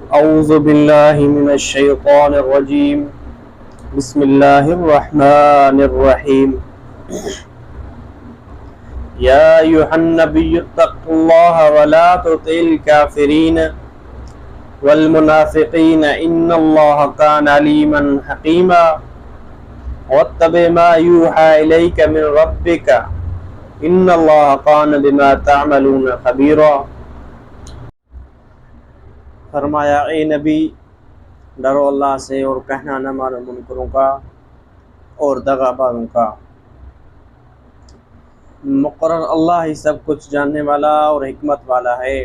أعوذ بالله من الشيطان الرجيم. بسم الله الرحمن الرحيم. يا أيها النبي اتق الله ولا تطع الكافرين والمنافقين إن الله كان عليما حكيما واتبع ما يوحى إليك من ربك إن الله كان بما تعملون خبيرا. فرمایا اے نبی ڈرو اللہ سے اور کہنا نہ مانو منکروں کا اور دغا بازوں کا. مقرر اللہ ہی سب کچھ جاننے والا اور حکمت والا ہے.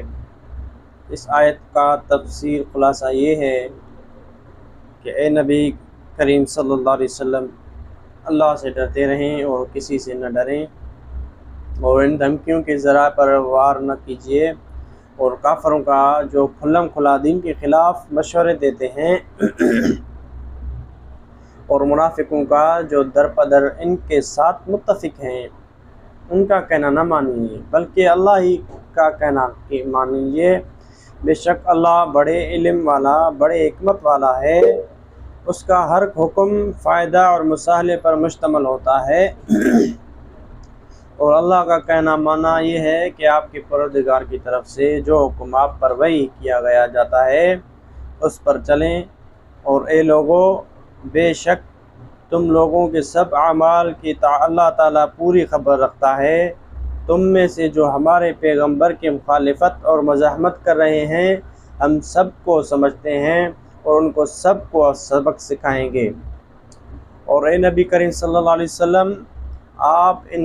اس آیت کا تفسیر خلاصہ یہ ہے کہ اے نبی کریم صلی اللہ علیہ وسلم اللہ سے ڈرتے رہیں اور کسی سے نہ ڈریں اور ان دھمکیوں کے ذرا پر وار نہ کیجیے اور کافروں کا جو کھلم کھلا دین کے خلاف مشورے دیتے ہیں اور منافقوں کا جو در پدر ان کے ساتھ متفق ہیں ان کا کہنا نہ مانیے بلکہ اللہ ہی کا کہنا مانیے. بے شک اللہ بڑے علم والا بڑے حکمت والا ہے. اس کا ہر حکم فائدہ اور مصالحے پر مشتمل ہوتا ہے اور اللہ کا کہنا مانا یہ ہے کہ آپ کے پروردگار کی طرف سے جو حکم آپ پر وحی کیا گیا جاتا ہے اس پر چلیں. اور اے لوگوں بے شک تم لوگوں کے سب اعمال کی اللہ تعالیٰ پوری خبر رکھتا ہے. تم میں سے جو ہمارے پیغمبر کی مخالفت اور مزاحمت کر رہے ہیں ہم سب کو سمجھتے ہیں اور ان کو سب کو سبق سکھائیں گے. اور اے نبی کریم صلی اللہ علیہ وسلم آپ ان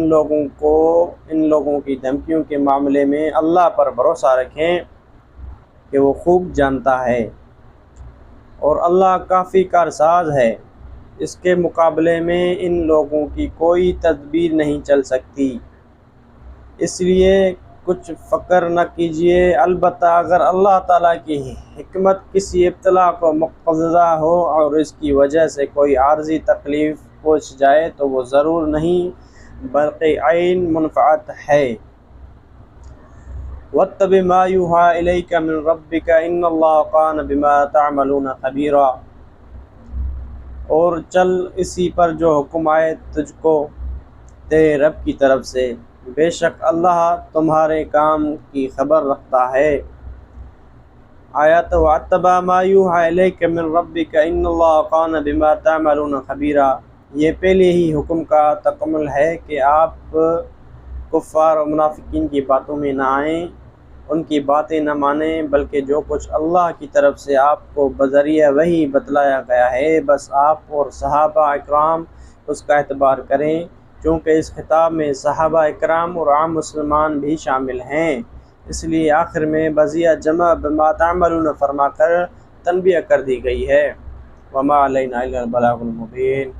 لوگوں کی دھمکیوں کے معاملے میں اللہ پر بھروسہ رکھیں کہ وہ خوب جانتا ہے اور اللہ کافی کارساز ہے. اس کے مقابلے میں ان لوگوں کی کوئی تدبیر نہیں چل سکتی. اس لیے کچھ فکر نہ کیجیے. البتہ اگر اللہ تعالیٰ کی حکمت کسی ابتلا کو مقتضا ہو اور اس کی وجہ سے کوئی عارضی تکلیف پہنچ جائے تو وہ ضرور نہیں بلکہ عین منفعت ہے. وَاتَّبِعْ مَا يُوحَىٰ إِلَيْكَ مِن رَبِّكَ إِنَّ اللَّهَ كَانَ بِمَا تَعْمَلُونَ خَبِيرًا. اور چل اسی پر جو حکم آئے تجھ کو تیرے رب کی طرف سے بے شک اللہ تمہارے کام کی خبر رکھتا ہے. آیت وَاتَّبَعْ مَا يُوحَىٰ إِلَيْكَ مِن رَبِّكَ إِنَّ اللَّهَ كَانَ بِمَا تَعْمَلُونَ خَبِيرًا. یہ پہلے ہی حکم کا تکمل ہے کہ آپ کفار و منافقین کی باتوں میں نہ آئیں ان کی باتیں نہ مانیں بلکہ جو کچھ اللہ کی طرف سے آپ کو بذریعہ وحی بتلایا گیا ہے بس آپ اور صحابہ اکرام اس کا اعتبار کریں چونکہ اس خطاب میں صحابہ اکرام اور عام مسلمان بھی شامل ہیں. اس لیے آخر میں بذیعہ جمع بما تعملون فرما کر تنبیہ کر دی گئی ہے. وما علینا الا البلاغ المبین.